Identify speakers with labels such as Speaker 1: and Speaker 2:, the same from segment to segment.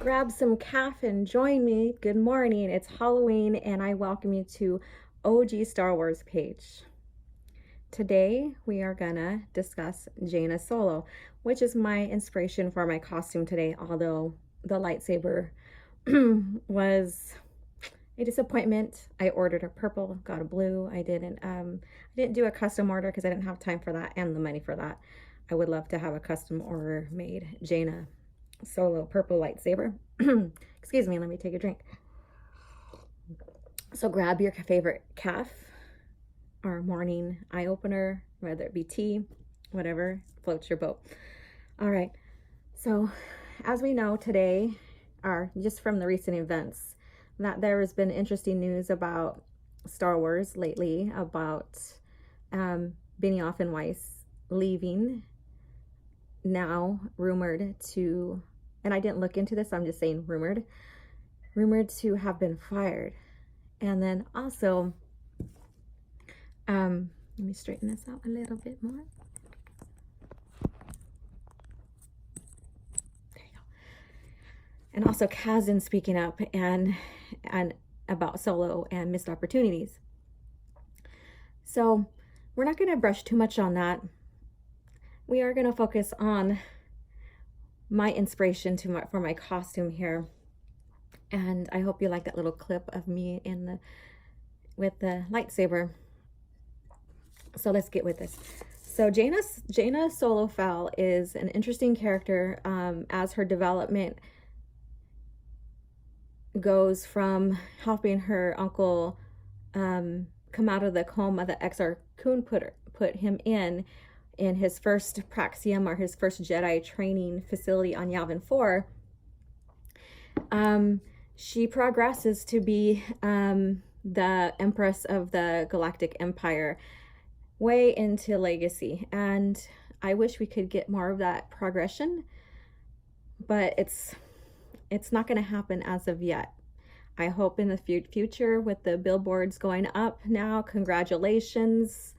Speaker 1: grab some caffeine and join me. Good morning. It's Halloween and I welcome you to OG Star Wars page. Today we are gonna discuss Jaina Solo, which is my inspiration for my costume today, although the lightsaber was a disappointment. I ordered a purple, got a blue. I didn't do a custom order because I didn't have time for that and the money for that. I would love to have a custom order made Jaina Solo purple lightsaber. Excuse me, let me take a drink. So grab your favorite caf or morning eye opener, whether it be tea, whatever floats your boat. All right, so as we know today, are just from the recent events, that there has been interesting news about Star Wars lately, about Benioff and Weiss leaving, now rumored to, and I didn't look into this, I'm just saying rumored to have been fired. And then also, let me straighten this out a little bit more. There you go. And also Kazan speaking up and about Solo and missed opportunities. So we're not going to brush too much on that. We are going to focus on my inspiration for my costume here. And I hope you like that little clip of me with the lightsaber. So let's get with this. So Jaina Solo-Fel is an interesting character as her development goes from helping her uncle come out of the coma that Exar Kun put him in his first Praxium, or his first Jedi training facility on Yavin 4. She progresses to be the Empress of the Galactic Empire, way into Legacy. And I wish we could get more of that progression, but it's not going to happen as of yet. I hope in the future, with the billboards going up now, congratulations,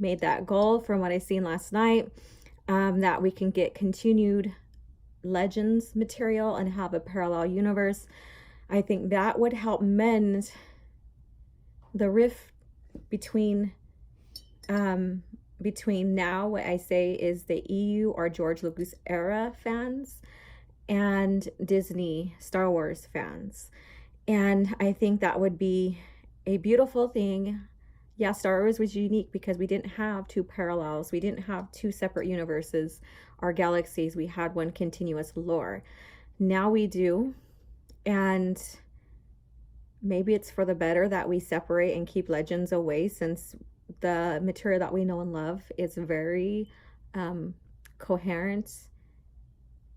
Speaker 1: made that goal from what I seen last night, that we can get continued Legends material and have a parallel universe. I think that would help mend the rift between now, what I say is the EU or George Lucas era fans and Disney Star Wars fans. And I think that would be a beautiful thing. Yeah, Star Wars was unique because we didn't have two parallels. We didn't have two separate universes or galaxies. We had one continuous lore. Now we do. And maybe it's for the better that we separate and keep Legends away, since the material that we know and love is very coherent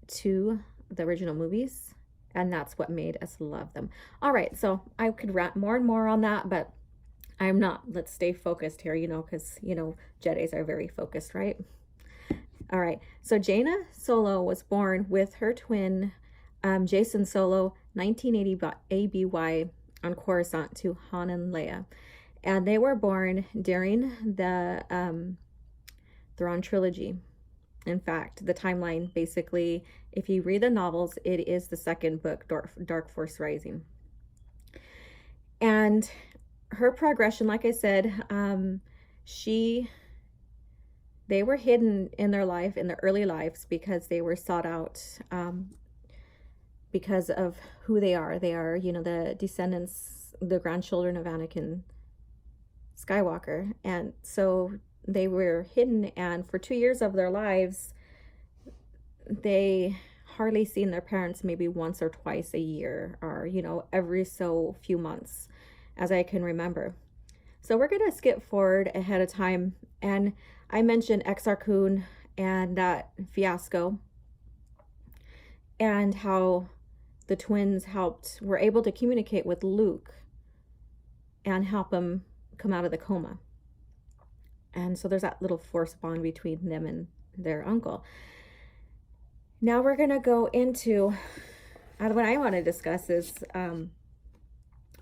Speaker 1: to the original movies. And that's what made us love them. All right, so I could rant more and more on that, but I'm not. Let's stay focused here, because, Jedis are very focused, right? All right, so Jaina Solo was born with her twin, Jason Solo, 1980 ABY on Coruscant to Han and Leia. And they were born during the Thrawn Trilogy. In fact, the timeline, basically, if you read the novels, it is the second book, Dark Force Rising. And her progression, like I said, they were hidden in their life, in their early lives, because they were sought out because of who they are. They are, the descendants, the grandchildren of Anakin Skywalker. And so they were hidden, and for 2 years of their lives, they hardly seen their parents, maybe once or twice a year, or, every so few months, as I can remember. So we're going to skip forward ahead of time. And I mentioned Exar Kun and that fiasco, and how the twins were able to communicate with Luke and help him come out of the coma. And so there's that little force bond between them and their uncle. Now we're going to go into what I want to discuss is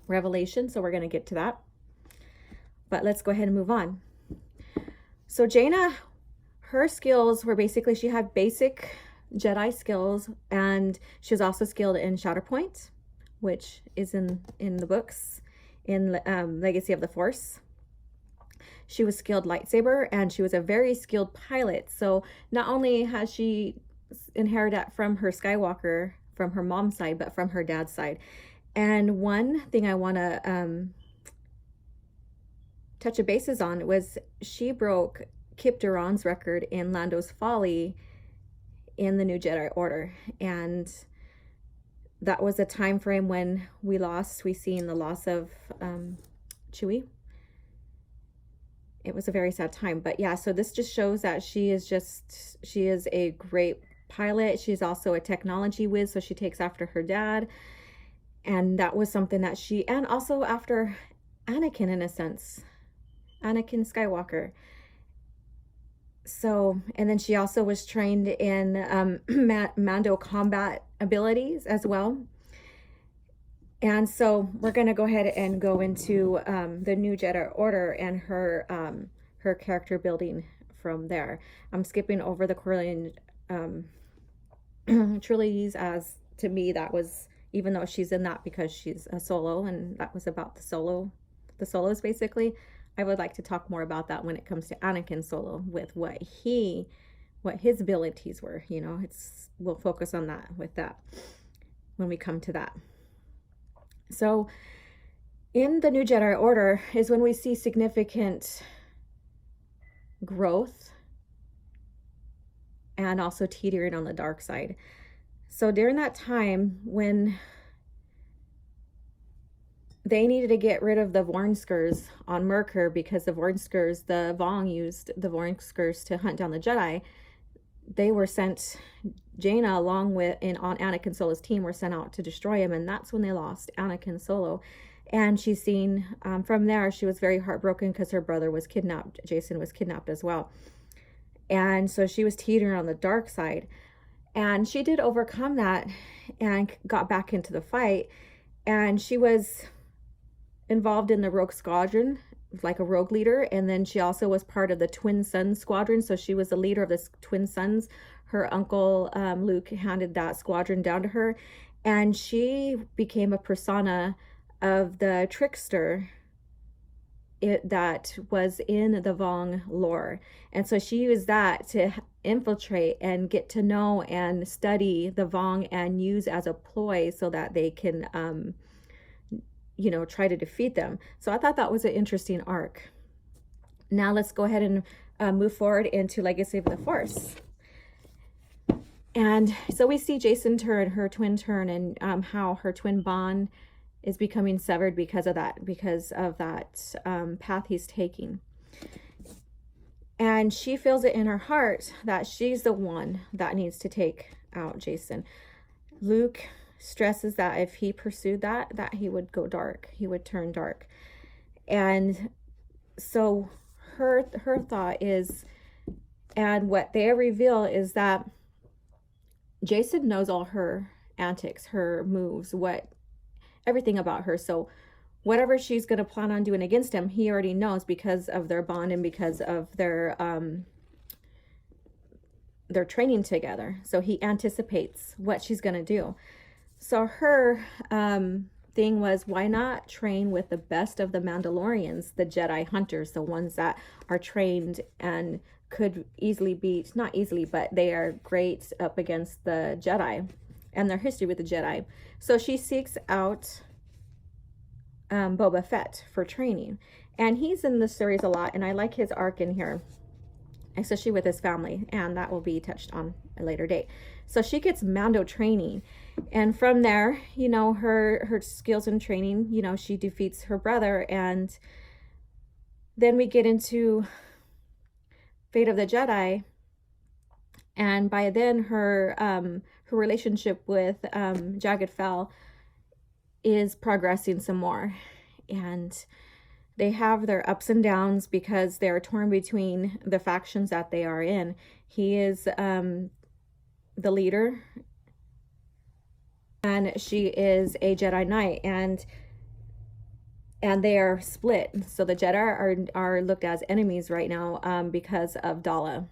Speaker 1: Revelation. So we're going to get to that. But let's go ahead and move on. So Jaina, her skills were basically, she had basic Jedi skills, and she was also skilled in Shatterpoint, which is in the books in Legacy of the Force. She was skilled lightsaber, and she was a very skilled pilot. So not only has she inherited that from her Skywalker, from her mom's side, but from her dad's side. And one thing I want to touch a bases on was she broke Kip Duran's record in Lando's Folly in the New Jedi Order. And that was a time frame when we seen the loss of Chewie. It was a very sad time. But yeah, so this just shows that she is a great pilot. She's also a technology whiz, so she takes after her dad. And that was something that and also after Anakin, in a sense, Anakin Skywalker. So, and then she also was trained in Mando combat abilities as well. And so we're going to go ahead and go into the New Jedi Order and her character building from there. I'm skipping over the Corellian trilogies, as to me that was, even though she's in that because she's a solo, and that was about the solos basically. I would like to talk more about that when it comes to Anakin Solo, with what his abilities were. You know, we'll focus on that when we come to that. So in the New Jedi Order is when we see significant growth and also teetering on the dark side. So during that time when they needed to get rid of the Vornskurs on Merkur, because the Vong used the Vornskurs to hunt down the Jedi, they were sent, Jaina along with on Anakin Solo's team were sent out to destroy him, and that's when they lost Anakin Solo. And she's seen from there, she was very heartbroken because her brother was kidnapped. Jason was kidnapped as well. And so she was teetering on the dark side. And she did overcome that and got back into the fight. And she was involved in the Rogue Squadron, like a rogue leader. And then she also was part of the Twin Suns Squadron. So she was the leader of the Twin Suns. Her uncle Luke handed that squadron down to her. And she became a persona of the trickster that was in the Vong lore. And so she used that to infiltrate and get to know and study the Vong and use as a ploy so that they can try to defeat them. So I thought that was an interesting arc. Now let's go ahead and move forward into Legacy of the Force. And so we see Jason turn, her twin turn, and how her twin bond is becoming severed because of that path he's taking. And she feels it in her heart that she's the one that needs to take out Jason. Luke stresses that if he pursued that he would go dark. He would turn dark. And so her thought is, and what they reveal is that Jason knows all her antics, her moves, everything about her. So whatever she's going to plan on doing against him, he already knows because of their bond and because of their training together. So he anticipates what she's going to do. So her thing was, why not train with the best of the Mandalorians, the Jedi hunters, the ones that are trained and could easily beat, not easily, but they are great up against the Jedi and their history with the Jedi. So she seeks out Boba Fett for training. And he's in the series a lot, and I like his arc in here, especially with his family, and that will be touched on a later date. So she gets Mando training, and from there, her skills in training, she defeats her brother, and then we get into Fate of the Jedi, and by then her relationship with Jagged Fel is progressing some more, and they have their ups and downs because they're torn between the factions that they are in. He is the leader, and she is a Jedi Knight, and they are split. So the Jedi are looked as enemies right now because of Dala,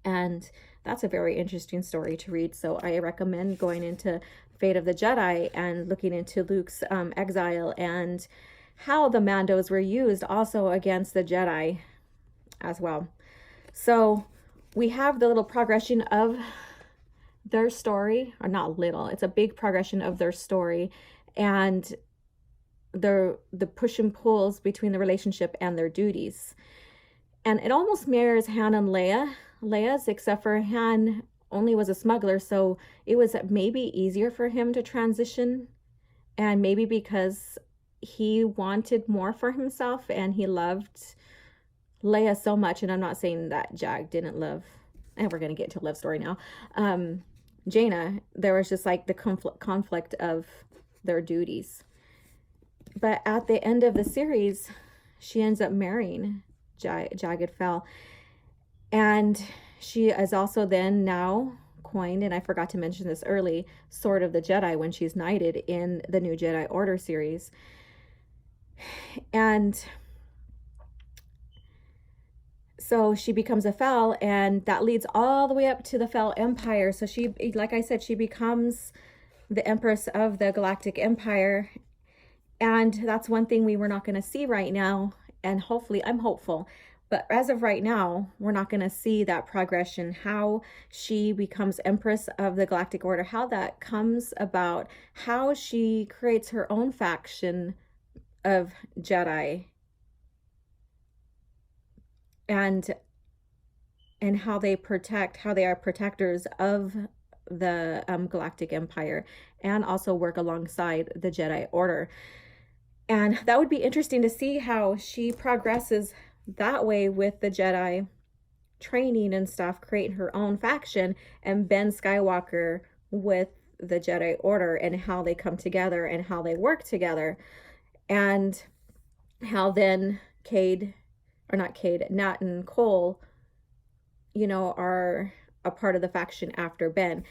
Speaker 1: and that's a very interesting story to read. So I recommend going into Fate of the Jedi and looking into Luke's exile and how the Mandos were used also against the Jedi as well. So we have the little progression of their story, or not little, it's a big progression of their story, and the push and pulls between the relationship and their duties. And it almost mirrors Han and Leia's, except for Han only was a smuggler, so it was maybe easier for him to transition, and maybe because he wanted more for himself and he loved Leia so much. And I'm not saying that Jag didn't love, and we're going to get to a love story now, Jaina. There was just like the conflict of their duties. But at the end of the series, she ends up marrying Jagged Fel. And she is also then now coined, and I forgot to mention this early, Sword of the Jedi when she's knighted in the new Jedi Order series. And so she becomes a Fel, and that leads all the way up to the Fel Empire. So she, like I said, she becomes the Empress of the Galactic Empire. And that's one thing we were not going to see right now. And hopefully, I'm hopeful. But as of right now, we're not going to see that progression, how she becomes Empress of the Galactic Order, how that comes about, how she creates her own faction of Jedi, and how they are protectors of the Galactic Empire, and also work alongside the Jedi Order. And that would be interesting to see how she progresses that way with the Jedi training and stuff, creating her own faction, and Ben Skywalker with the Jedi Order, and how they come together and how they work together, and how then Nat and Cole, are a part of the faction after Ben.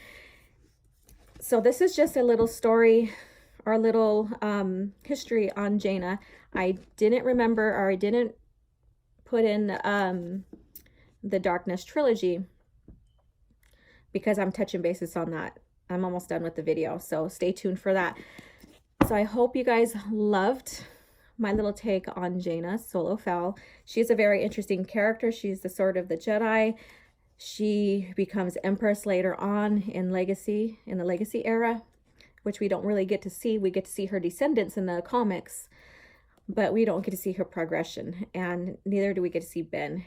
Speaker 1: So this is just a little story, our little history on Jaina. I didn't remember, or I didn't put in the Darkness trilogy because I'm touching bases on that. I'm almost done with the video, so stay tuned for that. So I hope you guys loved my little take on Jaina Solo-Fel. She's a very interesting character. She's the Sword of the Jedi. She becomes Empress later on in the Legacy era, which we don't really get to see. We get to see her descendants in the comics, but we don't get to see her progression, and neither do we get to see Ben.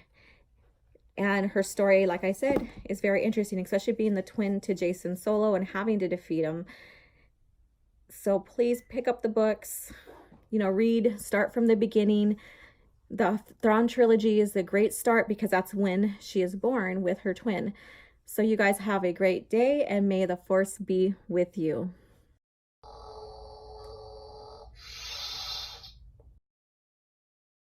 Speaker 1: And her story, like I said, is very interesting, especially being the twin to Jaina Solo and having to defeat him. So please pick up the books, read, start from the beginning. The Thrawn Trilogy is a great start because that's when she is born with her twin. So you guys have a great day, and may the Force be with you.